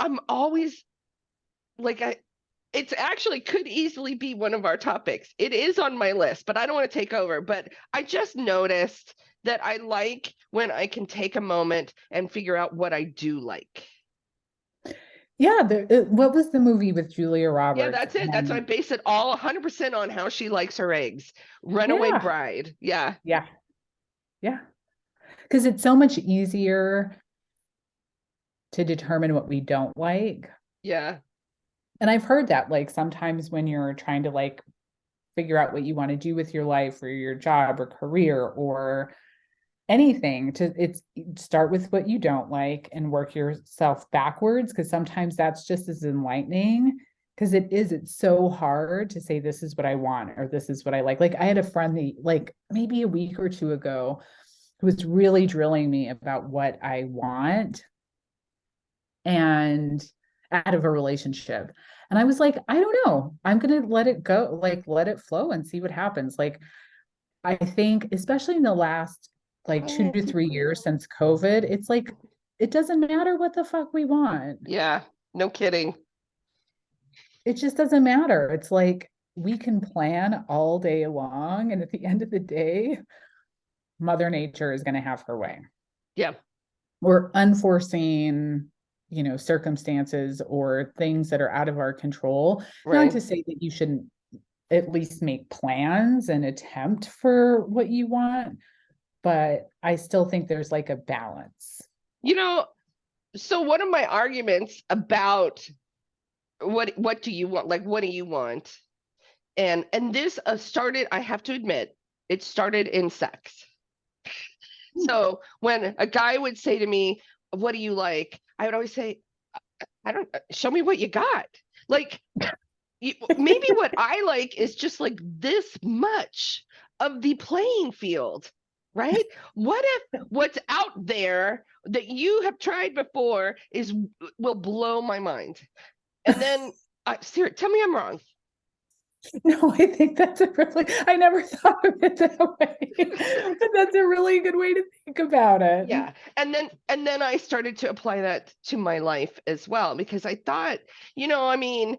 I'm always like, it's actually could easily be one of our topics. It is on my list, but I don't want to take over. But I just noticed that I like when I can take a moment and figure out what I do like. Yeah, what was the movie with Julia Yeah, Roberts? that's it. That's why I base it all 100% on how she likes her eggs. Runaway Yeah, Bride. Yeah. yeah, yeah. Because it's so much easier to determine what we don't like. Yeah. And I've heard that like sometimes when you're trying to like figure out what you want to do with your life or your job or career or anything, to it's start with what you don't like and work yourself backwards, because sometimes that's just as enlightening. Because it's so hard to say this is what I want or this is what I like I had a friend like maybe a week or two ago who was really drilling me about what I want and out of a relationship. And I was like, I don't know, I'm gonna let it go, like let it flow and see what happens. Like I think, especially in the last like two Oh, to 3 years since COVID, it's like it doesn't matter what the fuck we want. yeah. No kidding. It just doesn't matter. It's like we can plan all day long, and at the end of the day, Mother Nature is going to have her way. Yeah. Or unforeseen, circumstances or things that are out of our control. Not Right. to say that you shouldn't at least make plans and attempt for what you want, but I still think there's like a balance. You know, so one of my arguments about what do you want? Like, what do you want? And this started, I have to admit, it started in sex. So when a guy would say to me, "What do you like?" I would always say, "I don't. Show me what you got." Like, maybe what I like is just like this much of the playing field, right? What if what's out there that you have tried before is will blow my mind? And then, Sarah, tell me I'm wrong. No, I think I never thought of it that way, but that's a really good way to think about it. Yeah. And then I started to apply that to my life as well because I thought, I mean,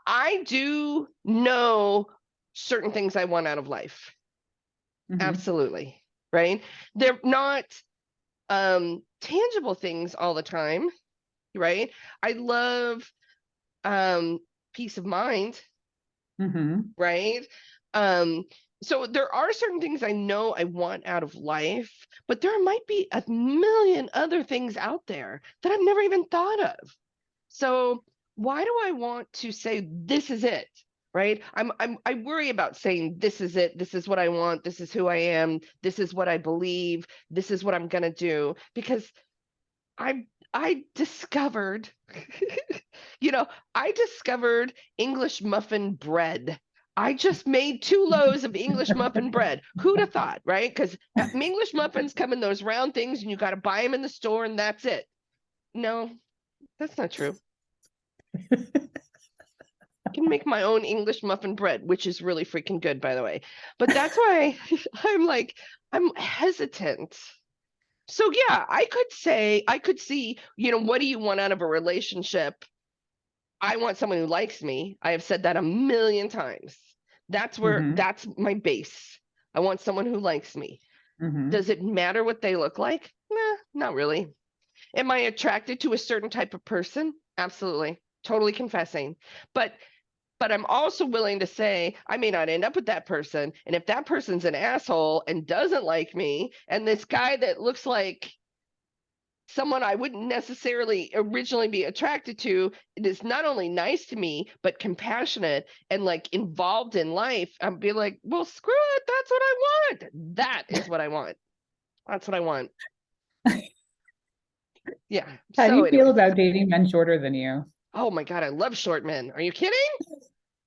I do know certain things I want out of life. Mhm. Absolutely. Right? They're not tangible things all the time, right? I love um peace of mind, Mhm. right? Um, so there are certain things I know I want out of life, but there might be a million other things out there that I've never even thought of. So why do I want to say this is it? Right? I worry about saying this is it, this is what I want, this is who I am, this is what I believe, this is what I'm gonna do, because I discovered, you know, I discovered English muffin bread. I just made 2 loaves of English muffin bread. Who'd have thought, right? Because English muffins come in those round things and you got to buy them in the store and that's it. No, that's not true. I can make my own English muffin bread, which is really freaking good, by the way. But that's why I'm like, I'm hesitant. So yeah, I could see, what do you want out of a relationship? I want someone who likes me. I have said that a million times. Mhm. That's my base. I want someone who likes me. Mhm. Does it matter what they look like? Nah, not really. Am I attracted to a certain type of person? Absolutely. Totally confessing. But I'm also willing to say I may not end up with that person. And if that person's an asshole and doesn't like me, and this guy that looks like someone I wouldn't necessarily originally be attracted to is not only nice to me, but compassionate and like involved in life, I'd be like, well, screw it. That's what I want. That is what I want. That's what I want. Yeah. How do So, you feel anyways, about dating men shorter than you? oh my God, I love short men. Are you kidding?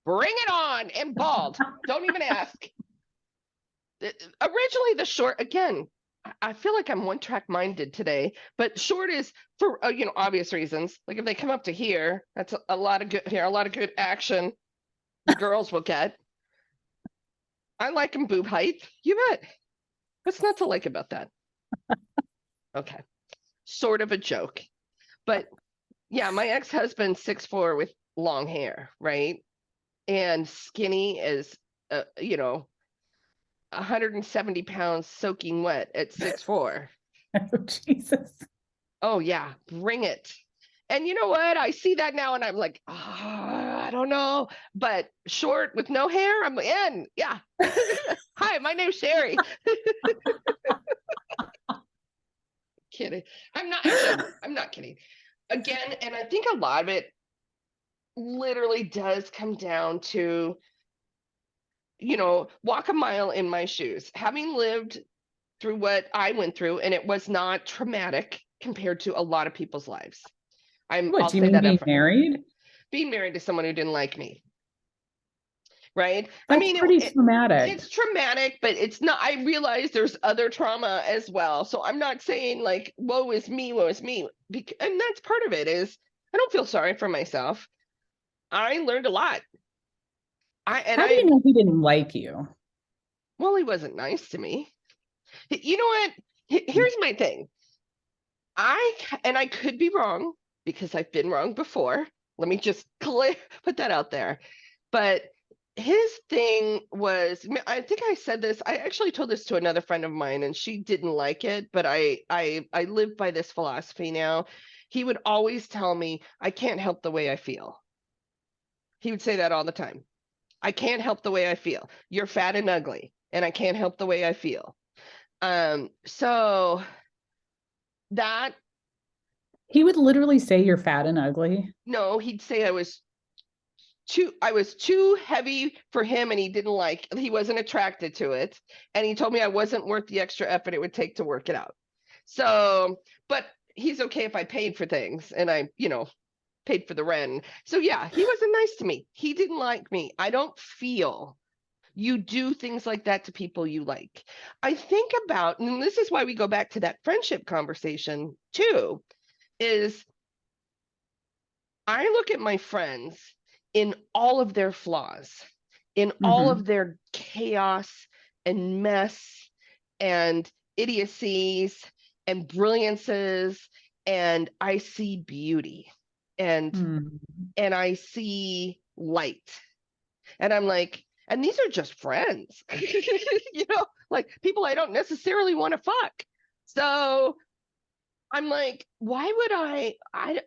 Bring it on. And bald. Don't even ask. Originally, the short, again, I feel like I'm one track minded today, but short is for obvious reasons. Like if they come up to here, that's a lot of good here, a lot of good action the girls will get. I like them boob height. You bet. What's not to like about that? Okay, sort of a joke, but Yeah, my ex-husband's 6'4" with long hair, right? And skinny as, 170 pounds soaking wet at 6'4". Oh, Jesus. Oh yeah, bring it. And you know what? I see that now and I'm like, I don't know. But short with no hair, I'm in. Yeah. Hi, my name's Sherry. Kidding. I'm not kidding. Again, and I think a lot of it literally does come down to, walk a mile in my shoes. Having lived through what I went through, and it was not traumatic compared to a lot of people's lives. What I'll do you say mean that being up front. married? Being married to someone who didn't like me, right? I That's mean, pretty traumatic. it's traumatic, but it's not. I realize there's other trauma as well. So I'm not saying like, woe is me, woe is me. And that's part of it is I don't feel sorry for myself. I learned a lot. How do you know he didn't like you? Well, he wasn't nice to me. You know what? Here's my thing. I could be wrong because I've been wrong before. Let me just put that out there. But his thing was, I think I said this. I actually told this to another friend of mine, and she didn't like it. But I live by this philosophy now. He would always tell me, "I can't help the way I feel." He would say that all the time. I can't help the way I feel. You're fat and ugly, and I can't help the way I feel. So that He would literally say you're fat and ugly. no, he'd say I was too heavy for him and he wasn't attracted to it. And he told me I wasn't worth the extra effort it would take to work it out. So, but he's okay if I paid for things and I, paid for the rent. So yeah, he wasn't nice to me. He didn't like me. I don't feel you do things like that to people you like. I think about, and this is why we go back to that friendship conversation too, is I look at my friends in all of their flaws, in all Mhm. of their chaos and mess and idiocies and brilliances, and I see beauty and Mm. and I see light. And I'm like, and these are just friends, like people I don't necessarily want to fuck. So I'm like, why would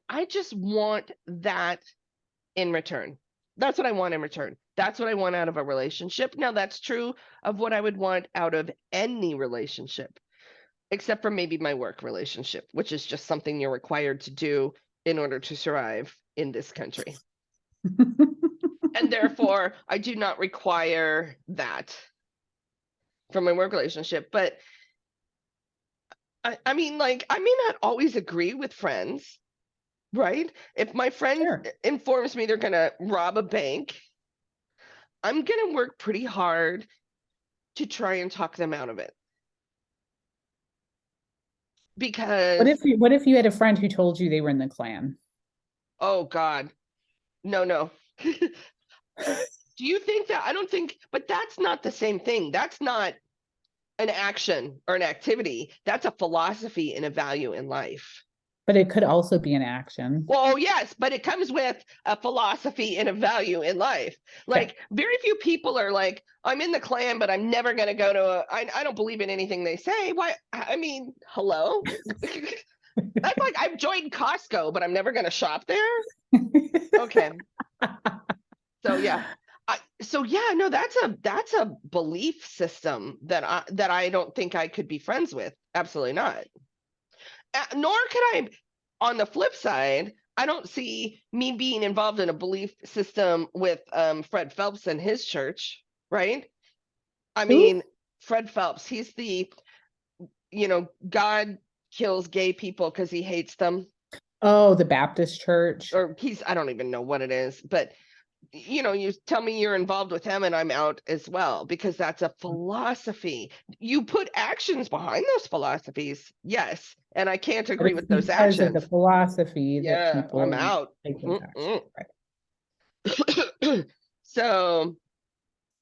I just want that in return. That's what I want in return. That's what I want out of a relationship. Now, that's true of what I would want out of any relationship, except for maybe my work relationship, which is just something you're required to do in order to survive in this country. And therefore, I do not require that from my work relationship. But I mean, like, I may not always agree with friends, right? If my friend Sure. informs me they're going to rob a bank, I'm going to work pretty hard to try and talk them out of it. Because, What if you had a friend who told you they were in the Klan? oh God, no. Do you think that? I don't think, but that's not the same thing. That's not an action or an activity. That's a philosophy and a value in life. But it could also be an action. Well, yes, but it comes with a philosophy and a value in life. Okay. Like, very few people are like, I'm in the Klan, but I'm never going to go to I don't believe in anything they say. Why? I mean, hello? That's like I've joined Costco, but I'm never going to shop there. Okay. So yeah. No, that's a belief system that I don't think I could be friends with. Absolutely not. Nor could I, on the flip side, I don't see me being involved in a belief system with Fred Phelps and his church, right? I Who? mean, Fred Phelps, he's the, God kills gay people because he hates them. Oh, the Baptist church. Or I don't even know what it is, but you tell me you're involved with him and I'm out as well because that's a philosophy. You put actions behind those philosophies. Yes. And I can't But agree it's with those because of the actions. philosophy that Yeah, I'm people out. take those actions. Mm-mm. So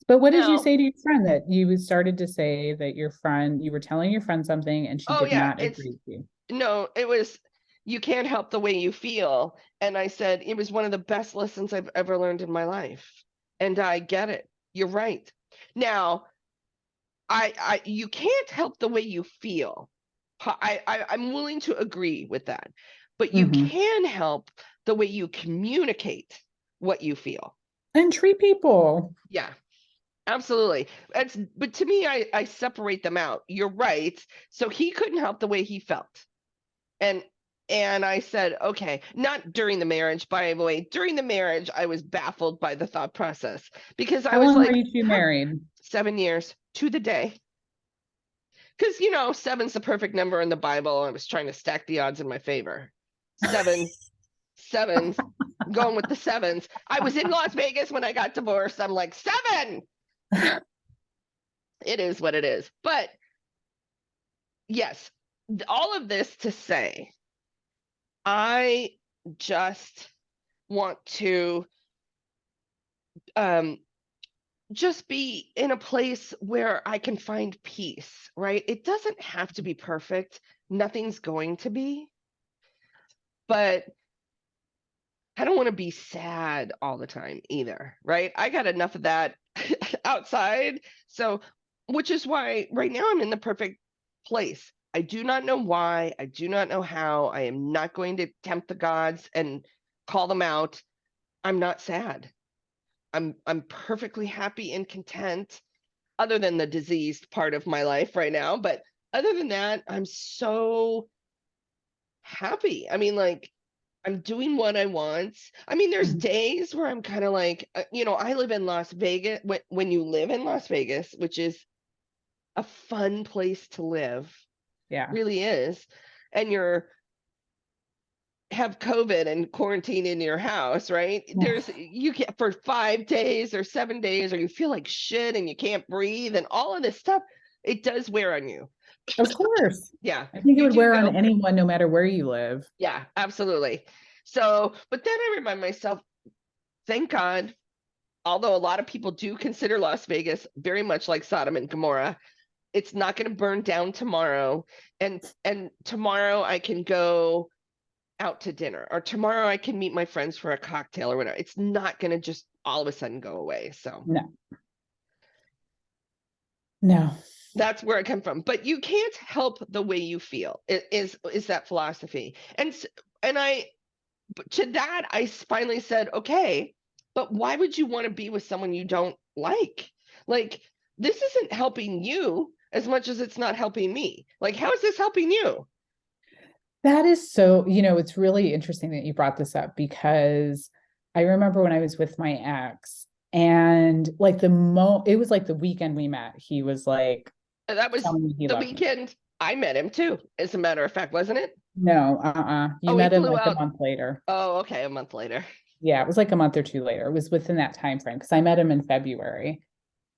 But what did you now, say to your friend that you started to say that you were telling your friend something and she oh did yeah, not agree with you? no, it was, you can't help the way you feel. And I said, it was one of the best lessons I've ever learned in my life. And I get it. You're right. Now, you can't help the way you feel. I'm willing to agree with that, but you Mhm. can help the way you communicate what you feel. And treat people. Yeah, absolutely. But to me, I separate them out. You're right. So he couldn't help the way he felt. And I said, okay, not during the marriage, by the way. During the marriage, I was baffled by the thought process because I How was long were like, you two married? 7 years to the day. Because, you know, seven's the perfect number in the Bible. I was trying to stack the odds in my favor. Seven, sevens, going with the sevens. I was in Las Vegas when I got divorced. I'm like, 7. It is what it is. But yes, all of this to say, I just want to um, just be in a place where I can find peace, right? It doesn't have to be perfect. Nothing's going to be, but I don't want to be sad all the time either, right? I got enough of that outside. So, which is why right now I'm in the perfect place. I do not know why. I do not know how. I am not going to tempt the gods and call them out. I'm not sad. I'm perfectly happy and content, other than the diseased part of my life right now. But other than that, I'm so happy. I mean, like, I'm doing what I want. I mean, there's Mhm. days where I'm kind of like, you know, I live in Las Vegas. When you live in Las Vegas, which is a fun place to live, Yeah. really is, and you're have COVID and quarantine in your house, right? You get for 5 days or 7 days, or you feel like shit and you can't breathe and all of this stuff. It does wear on you. Of course. Yeah, I think it you would do wear on go. anyone, no matter where you live. Yeah, absolutely. So, but then I remind myself, thank God, although a lot of people do consider Las Vegas very much like Sodom and Gomorrah, it's not going to burn down tomorrow. And tomorrow I can go out to dinner, or tomorrow I can meet my friends for a cocktail or whatever. It's not going to just all of a sudden go away. So No, no. that's where I come from. But you can't help the way you feel. It is that philosophy. And I to that I finally said, okay, but why would you want to be with someone you don't like? Like, this isn't helping you as much as it's not helping me. Like, how is this helping you? That is so, it's really interesting that you brought this up because I remember when I was with my ex and like it was like the weekend we met, he was like And that was telling me he the loved me. weekend I met him too, as a matter of fact, wasn't it? No, you Oh, he met him flew like a out. month later. Oh, okay, a month later. Yeah, it was like a month or two later. It was within that time frame because I met him in February.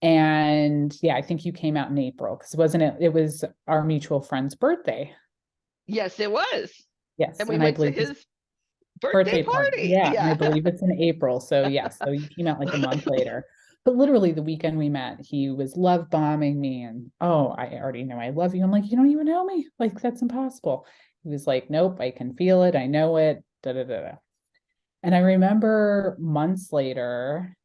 And yeah, I think you came out in April because wasn't it? It was our mutual friend's birthday. Yes, it was. Yes, And we and I went to believe his his birthday birthday party. party. Yeah, and I Yeah. believe it's in April. So yes, so you came out like a month later. But literally the weekend we met, he was love bombing me and oh, I already know I love you. I'm like, you don't even know me. Like that's impossible. He was like, nope, I can feel it. I know it. Da da da da. And I remember months later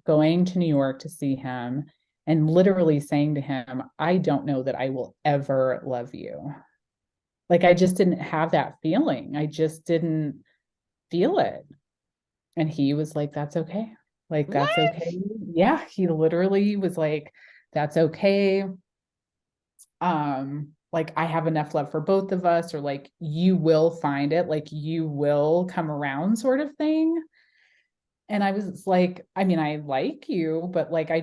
going to New York to see him and literally saying to him, I don't know that I will ever love you. Like I just didn't have that feeling. I just didn't feel it. And he was like, that's okay. Like, that's What? okay. Yeah. He literally was like, that's okay. Like I have enough love for both of us, or like you will find it, like you will come around, sort of thing. And I was like, I mean, I like you, but like I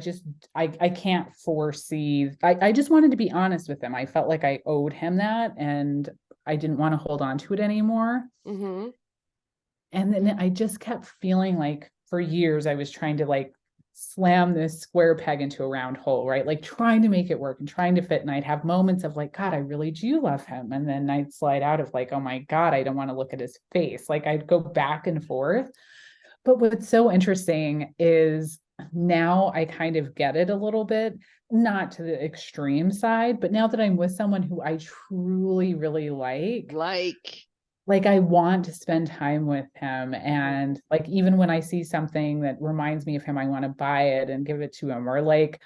can't foresee. I just wanted to be honest with him. I felt like I owed him that and I didn't want to hold on to it anymore. Mm-hmm. And then I just kept feeling like for years I was trying to like slam this square peg into a round hole, right? Like trying to make it work and trying to fit. And I'd have moments of like, God, I really do love him. And then I'd slide out of like, oh my God, I don't want to look at his face. Like I'd go back and forth. But what's so interesting is now I kind of get it a little bit, not to the extreme side, but now that I'm with someone who I truly really Like, like I want to spend time with him. And like even when I see something that reminds me of him, I want to buy it and give it to him. Or like,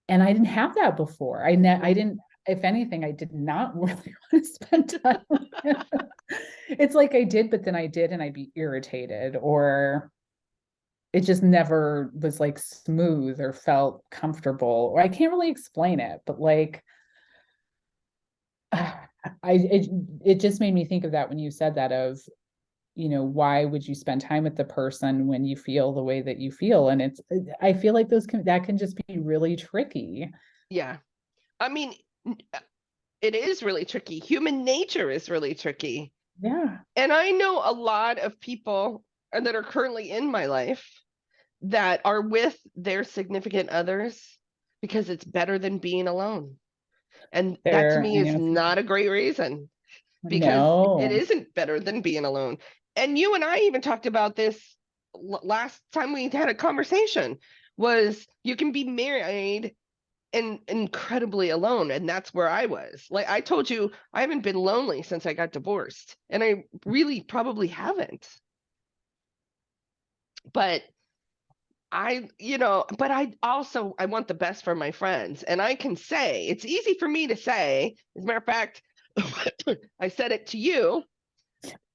and I didn't have that before. I didn't, if anything, I did not really want to spend time with him. It's like I did, but then I did, and I'd be irritated, or it just never was like smooth or felt comfortable, or I can't really explain it, but like it just made me think of that when you said that, of, you know, why would you spend time with the person when you feel the way that you feel? And it's, I feel like that can just be really tricky. Yeah. I mean, it is really tricky. Human nature is really tricky. Yeah. And I know a lot of people that are currently in my life that are with their significant others because it's better than being alone. And that to There, me I is know. not a great reason, because it No. isn't better than being alone. And you and I even talked about this last time we had a conversation, was you can be married and incredibly alone, and that's where I was. Like I told you, I haven't been lonely since I got divorced, and I really probably haven't. But but I want the best for my friends. And I can say, it's easy for me to say, as a matter of fact, I said it to you.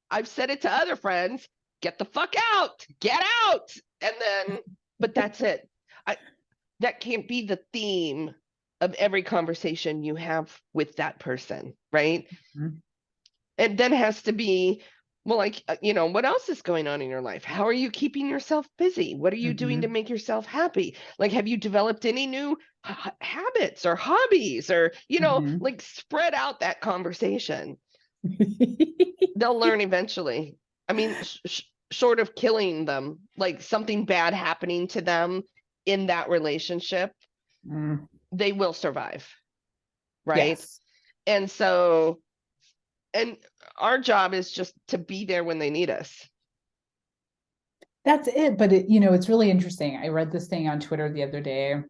I've said it to other friends, get the fuck out, get out. And then, but that's it. That can't be the theme of every conversation you have with that person, right? Mhm. It then has to be, well, like, what else is going on in your life? How are you keeping yourself busy? What are you doing to Mhm. make yourself happy? Like, have you developed any new habits or hobbies, or, Mhm. like spread out that conversation? They'll learn eventually. I mean, short of killing them, like something bad happening to them in that relationship, Mm. they will survive, right? Yes. And so, and our job is just to be there when they need us. That's it. But it, you know, it's really interesting. I read this thing on Twitter the other day,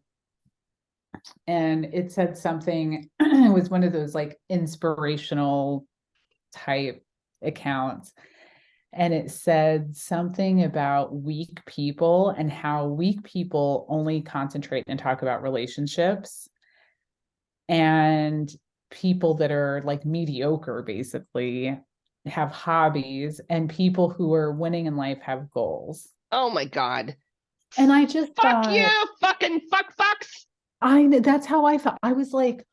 and it said something, it was one of those like inspirational type accounts. And it said something about weak people and how weak people only concentrate and talk about relationships, and people that are like mediocre basically have hobbies, and people who are winning in life have goals. Oh my God. And I just Fuck thought, you, fucking fucks. that's how I felt. I was like,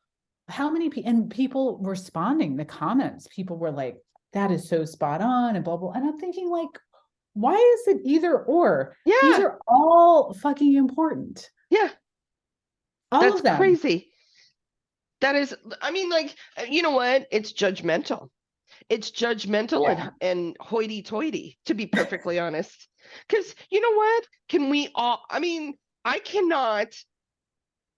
how many people, and people responding, the comments, people were like, that is so spot on and blah, blah. And I'm thinking, like, why is it either or? These Yeah, are all fucking important. yeah, All that's of them. crazy. That is, I mean, like, you know what? It's judgmental. It's judgmental Yeah. and hoity-toity, to be perfectly honest. Because you know what? Can we all? I mean, I cannot.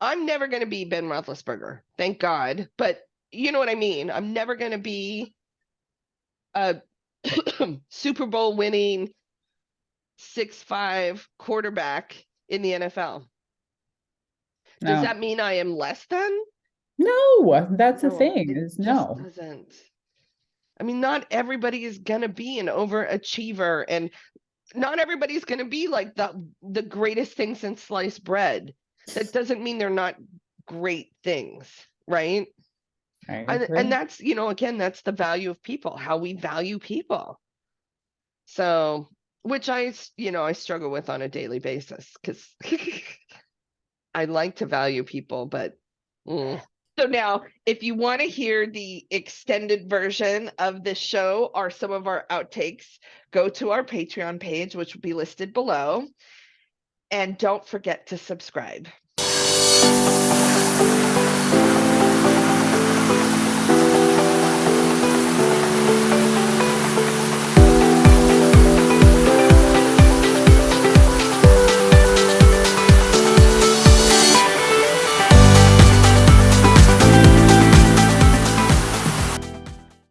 I'm never going to be Ben Roethlisberger, thank God. But you know what I mean. I'm never going to be a Super Bowl winning 6'5" quarterback in the NFL. Does No. that mean I am less than? No, that's the No, thing, it is just no. doesn't. I mean, not everybody is gonna be an overachiever, and not everybody's gonna be like the greatest thing since sliced bread. That doesn't mean they're not great things, right? I And agree. that's, again, that's the value of people, how we value people. So, which I struggle with on a daily basis, because I like to value people, but So now, if you want to hear the extended version of this show or some of our outtakes, go to our Patreon page, which will be listed below. And don't forget to subscribe.